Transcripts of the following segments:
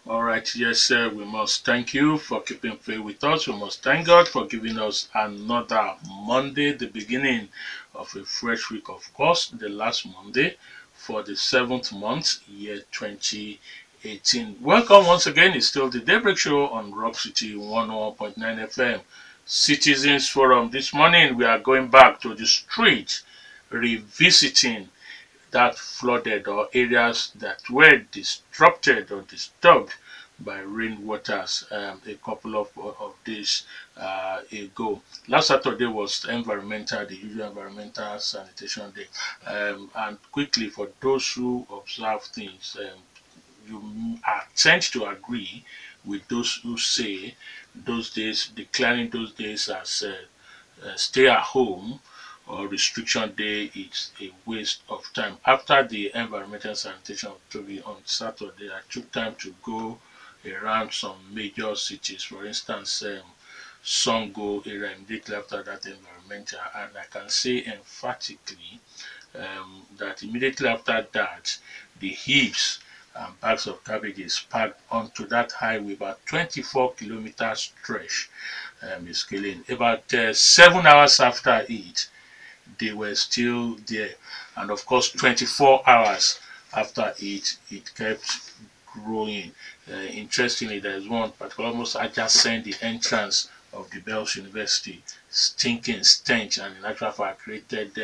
All right, yes, sir. We must thank you for keeping faith with us. We must thank God for giving us another Monday, the beginning of a fresh week, of course, the last Monday for the seventh month, year 2018. Welcome once again. It's still the Daybreak Show on Rock City 101.9 FM. Citizens Forum. This morning, we are going back to the street, revisiting that flooded or areas that were disrupted or disturbed by rainwaters a couple of days ago. Last Saturday was the usual environmental sanitation day. And quickly, for those who observe things, you tend to agree with those who say those days, declaring those days as stay at home or restriction day is a waste of time. After the environmental sanitation activity on Saturday, I took time to go around some major cities. For instance, Songo area immediately after that environmental, and I can say emphatically that immediately after that, the heaps and bags of cabbages packed onto that highway, about 24 kilometers stretch, is killing. About 7 hours after it, they were still there. And of course, 24 hours after it kept growing. Interestingly, there is one particular almost adjacent the entrance of the Bells University, stinking stench, and in actual fact created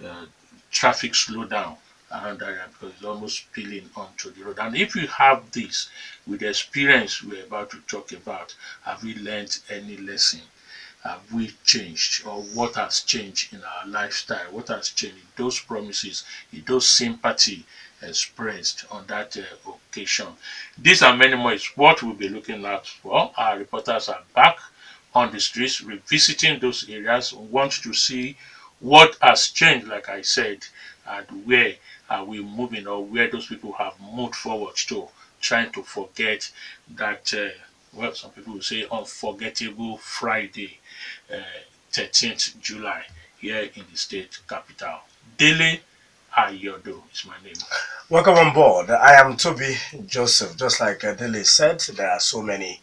uh, traffic slowdown around that area because it's almost spilling onto the road. And if you have this with the experience we're about to talk about, have we learned any lesson? Have we changed, or what has changed in our lifestyle? What has changed in those promises, in those sympathy expressed on that occasion? These and many more is what we'll be looking at for. Our reporters are back on the streets, revisiting those areas. We want to see what has changed, like I said, and where are we moving, or where those people have moved forward to, trying to forget that. Well, some people will say unforgettable Friday, uh, 13th July, here in the state capital. Dele Ayodo is my name. Welcome on board. I am Toby Joseph. Just like Dele said, there are so many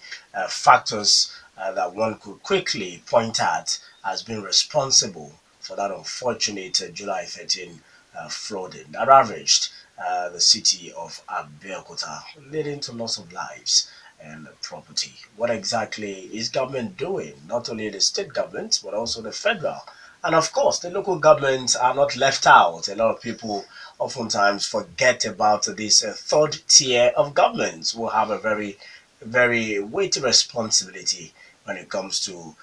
factors that one could quickly point at as being responsible for that unfortunate July 13 flooding that ravaged the city of ABEOKUTA, leading to loss of lives and property. What exactly is government doing? Not only the state government, but also the federal. And of course, the local governments are not left out. A lot of people oftentimes forget about this third tier of governments who have a very weighty responsibility when it comes to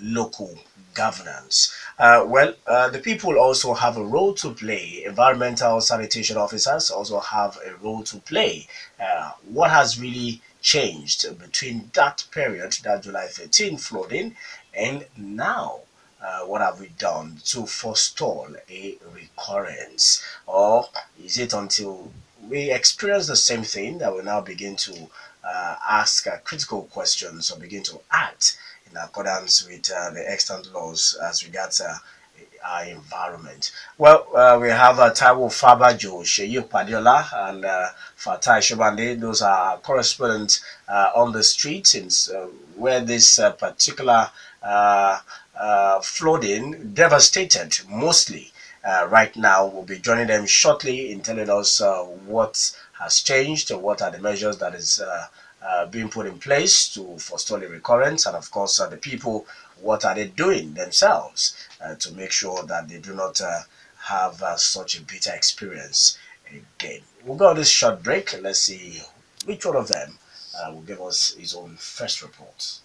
local governance. The people also have a role to play. Environmental sanitation officers also have a role to play. What has really changed between that period, that July 13 flooding, and now? What have we done to forestall a recurrence? Or is it until we experience the same thing that we now begin to ask critical questions or begin to act in accordance with the extant laws as regards our environment? We have Taiwo Fabajo, Sheyu Padiola, and Fatai Shobande. Those are correspondents on the streets in, where this particular uh, flooding devastated mostly. Right now, we'll be joining them shortly in telling us what has changed, what are the measures that is being put in place to forestall a recurrence, and of course, the people, what are they doing themselves to make sure that they do not have such a bitter experience again. We'll go on this short break. Let's see which one of them will give us his own first report.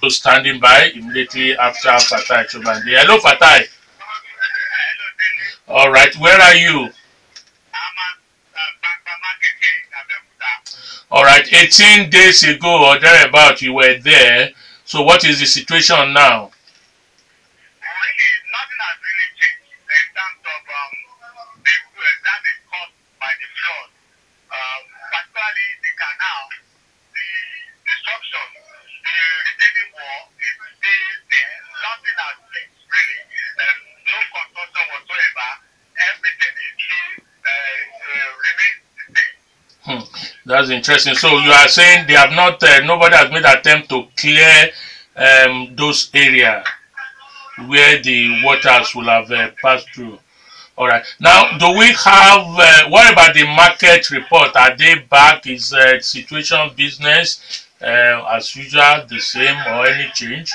So standing by immediately after Fatai Chobande. Hello, Fatai. All right, where are you? All right, 18 days ago or thereabout, you were there. So what is the situation now? That's interesting. So you are saying they have not, nobody has made attempt to clear those areas where the waters will have passed through. All right. Now, do we have, what about the market report? Are they back? Is situation business as usual, the same, or any change?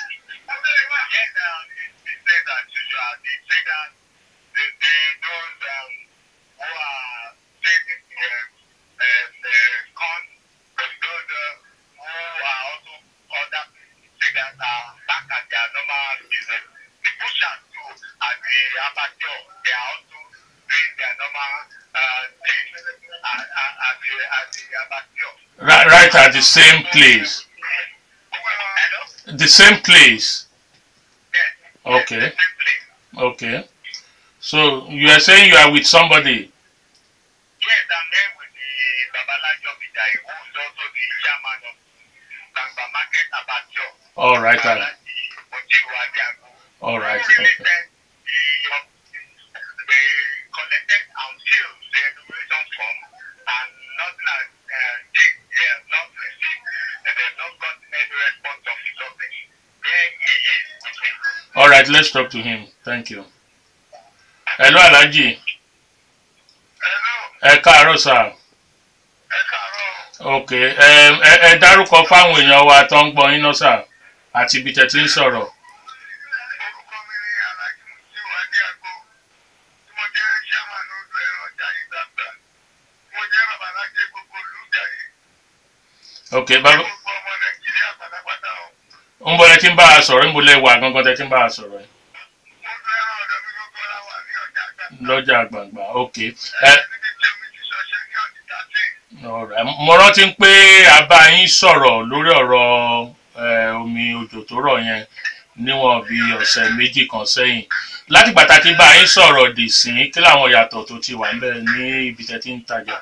Right at the same place. The same place. Okay. Okay. So you are saying you are with somebody. All right. All right. Okay. All right. Let's talk to him. Thank you. Hello, Alhaji. Ẹ káàárọ̀ sà. Ok. Ẹ dárúkọ fáwọn èèyàn wa tó ń gbọ́ yín náà sà. Àti ibi tẹ́ ti ń sọ̀rọ̀. Ok, bàbá. Ń bọ̀ lẹ ti ń bá a sọ̀rọ̀, ń bọ̀ lẹ wà gangan tẹ́ ti ń bá a sọ̀rọ̀ yìí. Lọ́jà àgbàǹgbà, ok. Mo rántí pé a bá yín sọ̀rọ̀ lórí ọ̀rọ̀ omi òjò tó rọ̀ yẹn níwọ̀n bí ọ̀sẹ̀ méjì kan sẹ́yìn. Láti gbà tá a ti bá yín sọ̀rọ̀ dì sí kí làwọn yàtọ̀ tó ti wà ń bẹ̀ ní ibi tẹ́ ti ń tajà.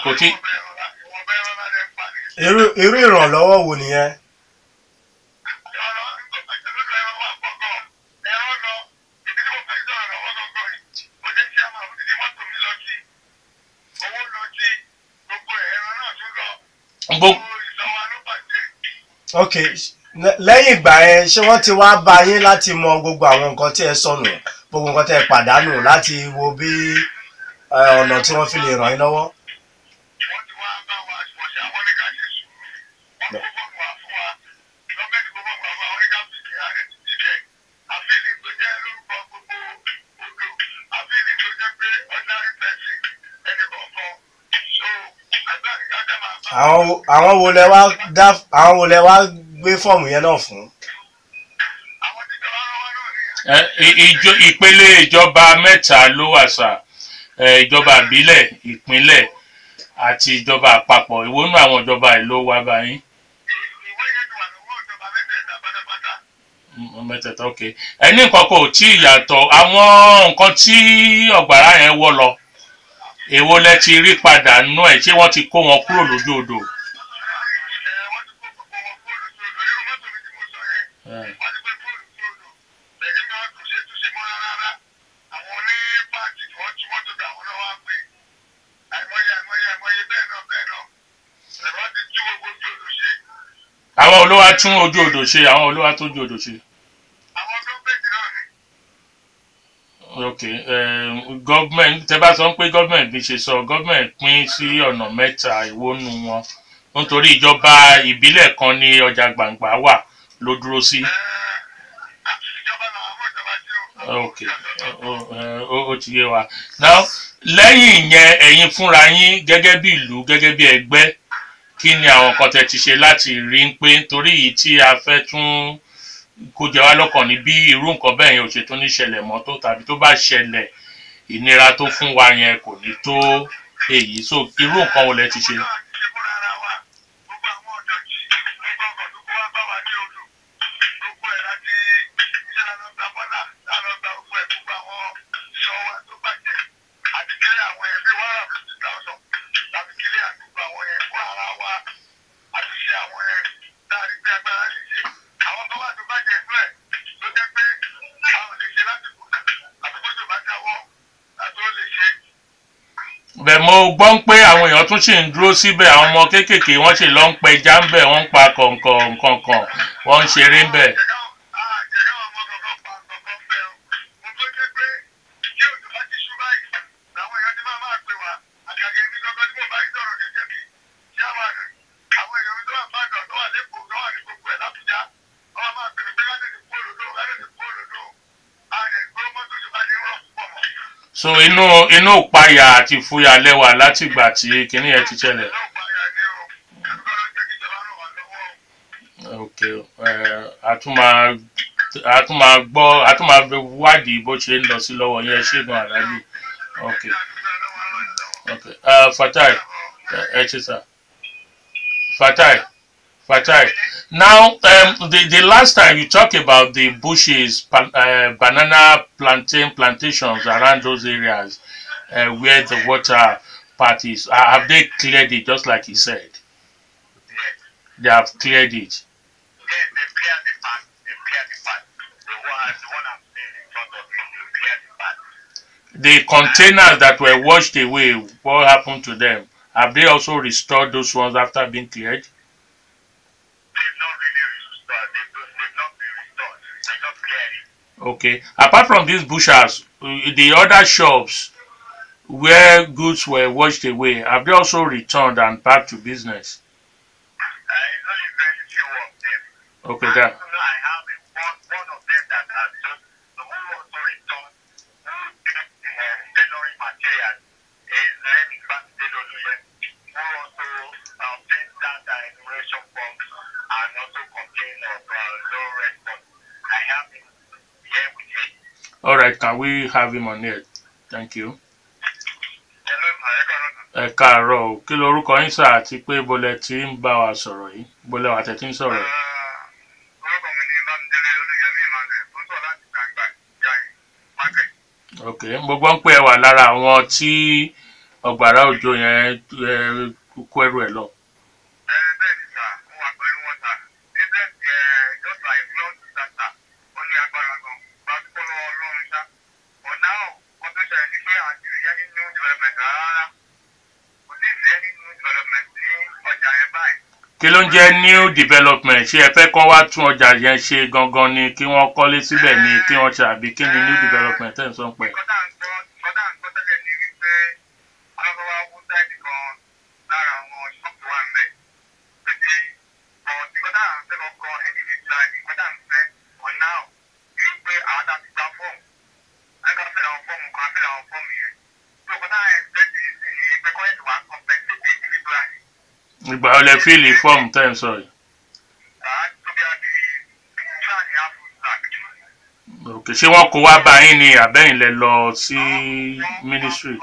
Kò tí. Irú ìrànlọ́wọ́ wo nìyẹn? Ok, lẹ́yìn ìgbà yẹn ṣé wọ́n ti wá bá yín láti mọ gbogbo àwọn nǹkan tí ẹ sọnù, gbogbo nǹkan tí ẹ pàdánù láti wo bí ọ̀nà tí wọ́n fi lè ràn yín lọ́wọ́? Àwọn wo lẹ wá gbé fọ́ọ̀mù yẹn náà fún? Ìpele ìjọba mẹ́ta ló wà sà. Ìjọba ìbílẹ̀, ìpínlẹ̀ àti ìjọba àpapọ̀. Èwo nínú àwọn ìjọba yìí ló wá báyìí? Mẹ́tẹ̀ẹ̀ta, ok. Ẹni nǹkan kò tí ì yàtọ̀, àwọn nǹkan tí ọ̀gbàrá yẹn wọ́ lọ, èwo lẹ ti rí padà nú ẹ̀, ṣé wọ́n ti kó wọn kúrò lójú odò? Àwọn olówó tún ojú odò ṣe, àwọn olówó tó ojú odò ṣe. Ok, government tẹ́ bá sọ pé government bí ṣe sọ, government pín sí ọ̀nà mẹ́ta ìwónú wọn nítorí ìjọba ìbílẹ̀ kan ní ọjà gbàǹgbà wà ló dúró sí. Ok, ó ti yé wa. Now lẹ́yìn yẹn ẹ̀yin fúnra yín gẹ́gẹ́ bí ìlú, gẹ́gẹ́ bí ẹgbẹ́, kí ni àwọn nǹkan tẹ́ ti ṣe láti rí pé nítorí èyí tí a fẹ́ tún kó jẹ wá lọ́kàn ní bí irú nǹkan bẹ́ẹ̀ yẹn ò ṣe tó ní ṣẹlẹ̀ mọ́ tó, tàbí tó bá ṣẹlẹ̀ ìnira tó fún wa yẹn kò ní tó èyí. So irú nǹkan wo lẹ ti ṣe? bẹ́ẹ̀ mo gbọ́ pé àwọn èèyàn tún ṣì ń dúró síbẹ̀ àwọn ọmọ kéékèèké wọ́n ṣì lọ ń pẹja ń bẹ̀ wọ́n ń pa kọ̀ǹkọ̀ nǹkan wọ́n ń ṣeré ń bẹ̀. So inú ìpayà àti ìfúyà lẹ́wà látìgbà tí kinní yẹn ti ṣẹlẹ̀. Ok, a tún máa wádìí bó ṣe ń lọ sí lọ́wọ́ yẹn ṣẹ́gun àrálù. Ok, ok. Fatai, Fatai. Now, the last time you talked about the bushes, banana plantations around those areas where the water part is, have they cleared it just like you said? Yes. They have cleared it. Yes, they cleared the path. The one I'm saying in front of me, they cleared the path. The containers that were washed away, what happened to them? Have they also restored those ones after being cleared? They've not really restored. They've not been restored. They've not cleared it. Okay. Apart from these bushers, the other shops where goods were washed away, have they also returned and back to business? It's only very few of them. Okay, I have one of them that has just who also returned, who tailoring material is name is Basiloluye, who also sends that enumeration box and also complain of low response. I have him here with me. All right, can we have him on here? Thank you. Ẹ káàárọ̀ o, kí lorúkọ yín sà àti pé bólẹ̀ tí ń bá wa sọ̀rọ̀ yìí, bólẹ̀ wà tẹ̀tí ń sọ̀rọ̀ yìí. Orúkọ mi ni Bámidélé Olúyẹmí Emmanuel, mo ń sọ̀rọ̀ láti gbàgbà Jai Market. Ok, mo gbọ́ pé ẹ wà lára àwọn tí ọ̀gbàrá òjò yẹn kó ẹrù ẹ̀ lọ. Bẹ́ẹ̀ ni sà, mo wà pẹ̀lú wọn sà. Níbẹ̀ just like flood disaster, ó ní agbára gan. Gbàgbọ́ lọ́wọ́ Ọlọ́run sá. But now, wọ́n tó ṣẹlẹ̀ ní pé àti ìyá ní new development rárá. Kò sí ìfẹ́ ní new development ní ọjà yẹn báyìí. Kí ló ń jẹ́ new development? Ṣé ẹ fẹ́ kọ́ wá tún ọjà yẹn ṣe gangan ni kí wọ́n kọ́lé síbẹ̀ ni kí wọ́n ṣe àbí kí ni new development ẹ̀ ń sọ pé? Kọ́tà ń gbọ́ tẹ́lẹ̀ ní wípé ọlọ́wọ́ wá wú sáìdì kan lára àwọn ṣọ́ọ̀bù wà ń bẹ̀. Pété ọ̀tí kọ́tà ń fẹ́ kọ́kọ́ individual ní kọ́tà ń fẹ́ for now ní wípé àwọn tàbí gba fọ́ọ̀mù. Ẹ̀ka fẹ́ àwọn fọ́ọ̀mù kan fẹ́ àwọn fọ́ọ̀mù yẹn. Tó kọ́tà expect ní sí ní wípé kọ́ ẹ̀sìn wá compensate individual ní. Ìgbà wo lẹ fíìlì fọ́ọ̀mù tẹ́ ń sọ yìí? Tó bí a bí individual ní Africa. Ok, ṣé wọ́n kó wá bá yín ni àbẹ́yìn lẹ lọ sí ministry?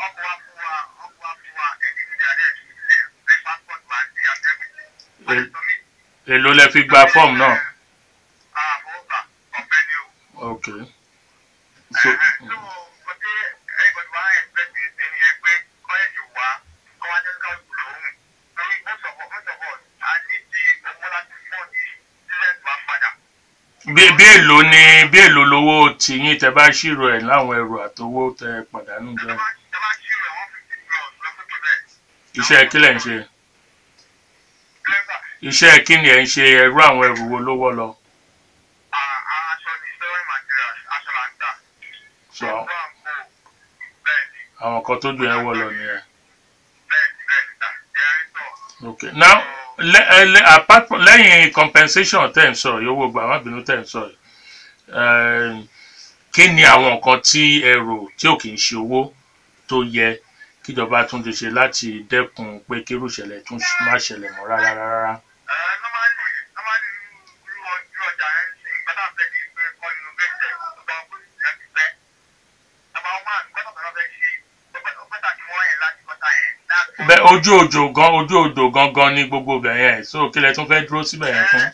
Èló lẹ fi gba fọ́ọ̀mù náà? Ok. So, bí èlò lówó tí yín tẹ bá ṣírò ẹ̀ láwọn ẹrù àtowó tẹ pàdánù jẹ. Iṣẹ́ kí lẹ̀ ń ṣe? Iṣẹ́ kí ni ẹ̀ ń ṣe ẹrú àwọn ẹrù wo ló wọ́ lọ? So, àwọn kan tó dùn ẹ́ wọ́ lọ nìyẹn. Okay, now apart from lẹ́yìn compensation tẹ̀ ń sọ yòówó gbà má bínú tẹ̀ ń sọ kí ni àwọn nǹkan tí ẹ rò tí ò kì í ṣe owó tó yẹ kíjọba tún ti ṣe láti dẹ́kun pé kírú ìṣẹ̀lẹ̀ tún má ṣẹlẹ̀ mọ́ rárá? Bẹ́ẹ̀ ojú odò gangan ní gbogbo ibẹ̀ yẹn, so kí lẹ tún fẹ́ dúró síbẹ̀ yẹn fún?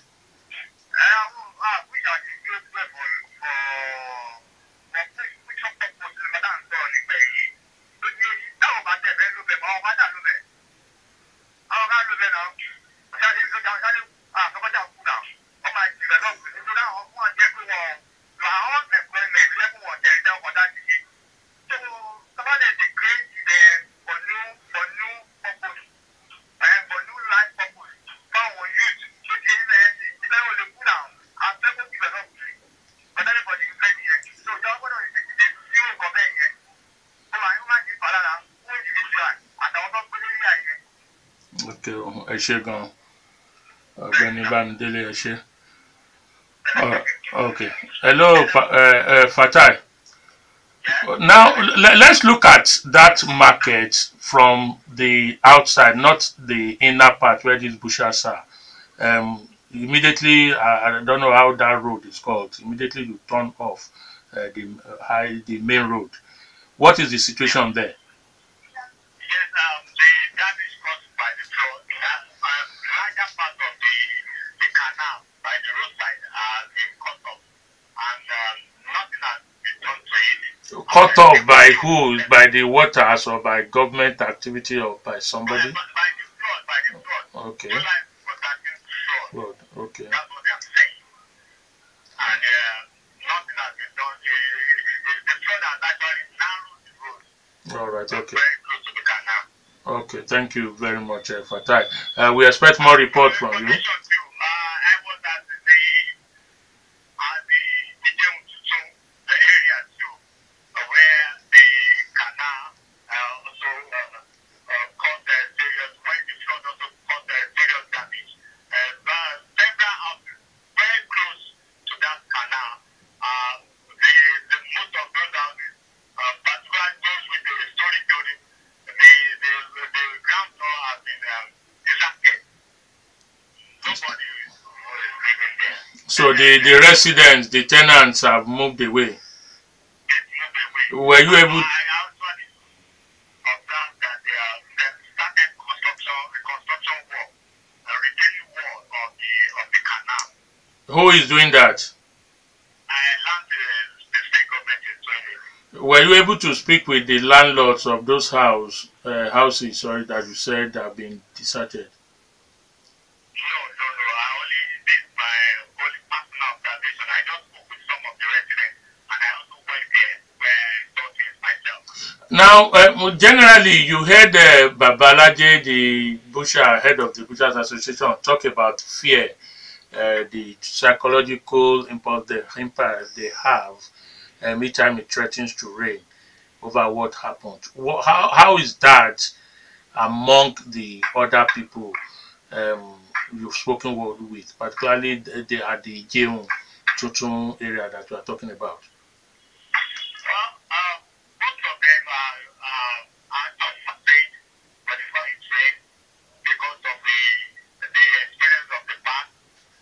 Okay, ẹ ṣé gan. Ọ̀gbẹ́ni Bámidélé, ẹ ṣé. Okay. Hello, Fatai. Now let's look at that market from the outside, not the inner part where these bushes are. Immediately, I don't know how that road is called. Immediately you turn off the main road. What is the situation there? Yes, the damage caused by the flood, larger part of the canal by the roadside has been cut off, and nothing has been done to it. Cut off by who? By the waters or by government activity or by somebody? By the flood. Okay. So like protecting the flood. Okay. That's what I'm saying. And nothing has been done. The flood has actually narrowed the road. All right. Okay. Very close to the canal. Okay. Thank you very much, Fatai. We expect more report from you. I was at the area too, where the canal also caused serious, when the flood also caused serious damage. Several houses very close to that canal, the most of those houses, particularly those with the historic building, the ground floor has been disabled. Nobody is living there. So the residents, the tenants have moved away. Were you able? I actually observed that they started reconstruction work, a retaining wall of the canal. Who is doing that? I learned the state government is doing it. Were you able to speak with the landlords of those houses, that you said have been deserted? No. I only did my own personal observation. I just spoke with some of the residents, and I also went there where I saw things myself. Now, generally, you heard Babalaje, the head of the Bushers Association, talk about fear, the psychological impact they have each time it threatens to rain over what happened. How is that among the other people you've spoken with, particularly they are the Jeun Chotun area that we are talking about? Well, both of them are just afraid before it rains because of the experience of the past.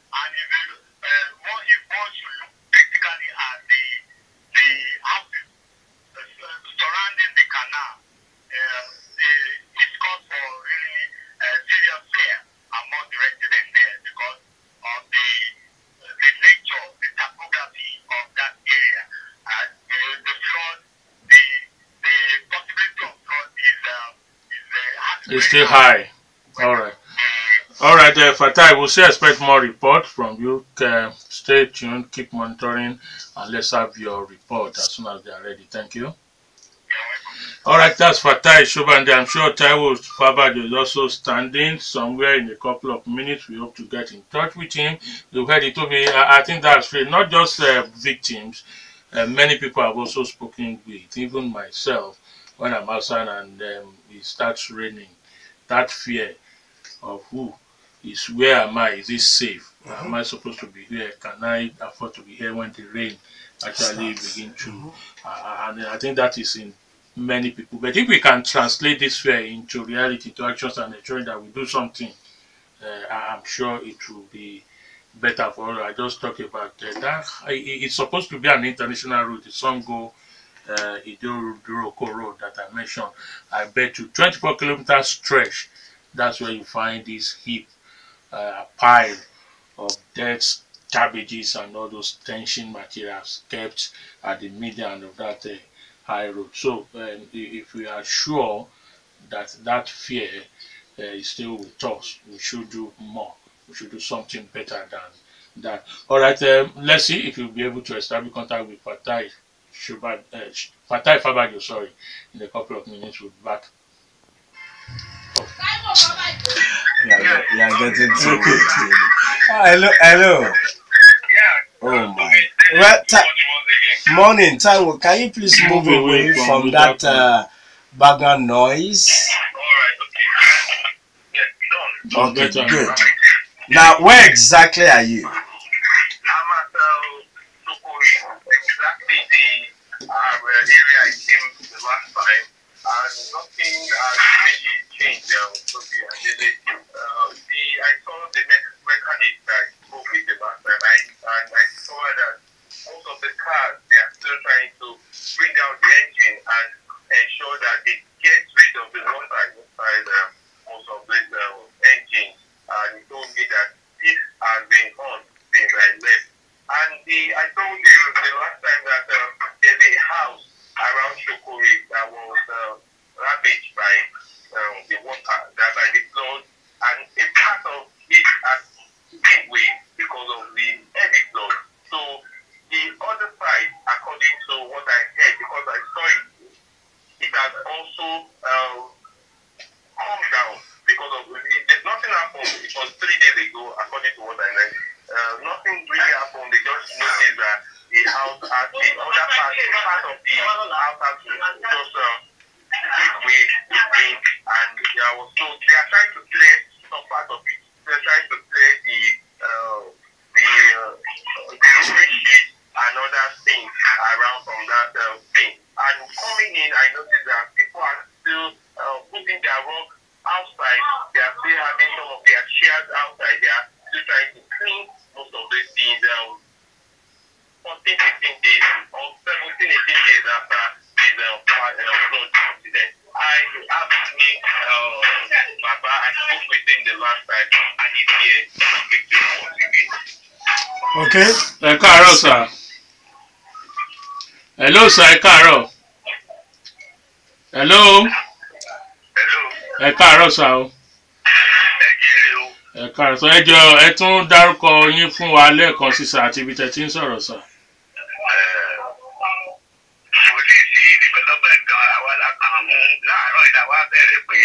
And if one should look critically at the houses surrounding the canal, it's cause for really serious fear among the residents there because of the nature, the topography of that area. The flood, the possibility of flood is still high. All right. All right, Fatai, we'll still expect more reports from you. Stay tuned, keep monitoring, and let's have your report as soon as they are ready. Thank you. All right, that's Fatai Shobande. I'm sure Taiwo Fabad is also standing somewhere in a couple of minutes. We hope to get in touch with him. You heard it to me. I think that's fair. Not just victims. Many people have also spoken with, even myself, when I'm outside and it starts raining. That fear of who is, where am I? Is it safe? Am I supposed to be here? Can I afford to be here when the rain actually begin to? And I think that is in many people. But if we can translate this fear into reality, to actions, and ensuring that we do something, I'm sure it will be better for all. I just talked about that. It's supposed to be an international route. The Songo Idoroko road that I mentioned. I bet you 24 kilometers stretch. That's where you find this heap pile of dead cabbages and all those tension materials kept at the median of that high road. So if we are sure that that fear is still with us, we should do more. We should do something better than that. All right, let's see if you'll be able to establish contact with Fatai Fabajo, sorry, in a couple of minutes. We'll be back. Yeah, getting too good. Hello. Yeah. Oh my. Well, morning, Taiwo. Can you please move away from that background noise? All right. Okay. Yes, done. Okay, good. Now, where exactly are you? I'm at exactly the area I came the last time, and nothing has really changed. I saw the mechanic that I spoke with the last time, and I saw that most of the cars, they are still trying to bring out the engine and ensure that they get rid of the water inside most of the engine. And he told me that this has been on since I left. And I told you the last time that there's a house around Shokori that was ravaged by the water, that by the flood, and a part of it has given way because of the heavy flood. So the other side, according to what I heard, because I saw it, it has also calmed down because of there's nothing happened. It was 3 days ago, according to what I read. Nothing really happened. They just noticed that the house has the other part of the house has just give way again, and there was so they are trying to clear some part of it. They're trying to clear the roofing sheet and other things around from that thing. And coming in, I noticed that people are still putting their work outside. They are still having some of their chairs outside. They are still trying to clean most of these things. 14, 15 days or 17, 18 days after this flood incident. I asked me, Papa, I spoke with him the last time, and he's here to speak to him once again. Okay. Ẹ káàárọ̀ sir. Hello sir, ẹ káàárọ̀. Hello. Hello. Ẹ káàárọ̀ sir o. Ẹ káàárọ̀ sir. Ẹ jọ̀ọ́ ẹ tún dárúkọ yín fún wa lẹ́ẹ̀kan sí sir àti ibi tẹ́ ti ń sọ̀rọ̀ sir. Kò sí development gan àwa lákàn mú láàárọ̀ ìdáwà bẹ̀rẹ̀ pé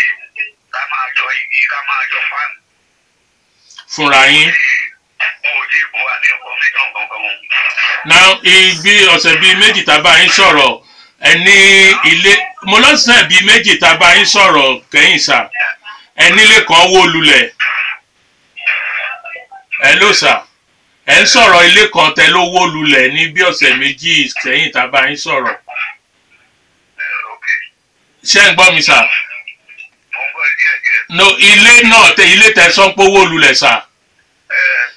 ká máa yọ igi ká máa yọ fáànù. Fúnra yín. Now, ibi ọ̀sẹ̀ bíi méjì tá bá yín sọ̀rọ̀ ẹ ní ilé mo lọ́sẹ̀ bíi méjì tá bá yín sọ̀rọ̀ kẹ́yìn sà ẹ nílé kan wó lulẹ̀ ẹ ló sà ẹ ń sọ̀rọ̀ ilé kan tẹ ló wó lulẹ̀ ní bí ọ̀sẹ̀ méjì sẹ́yìn tá bá yín sọ̀rọ̀ ṣé ń gbọ́ mi sà? No, ilé náà tẹ ilé tẹ sọ́n pé wó lulẹ̀ sà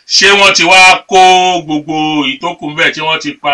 ṣé wọ́n ti wá kó gbogbo ìtókù ńbẹ̀ tí wọ́n ti pa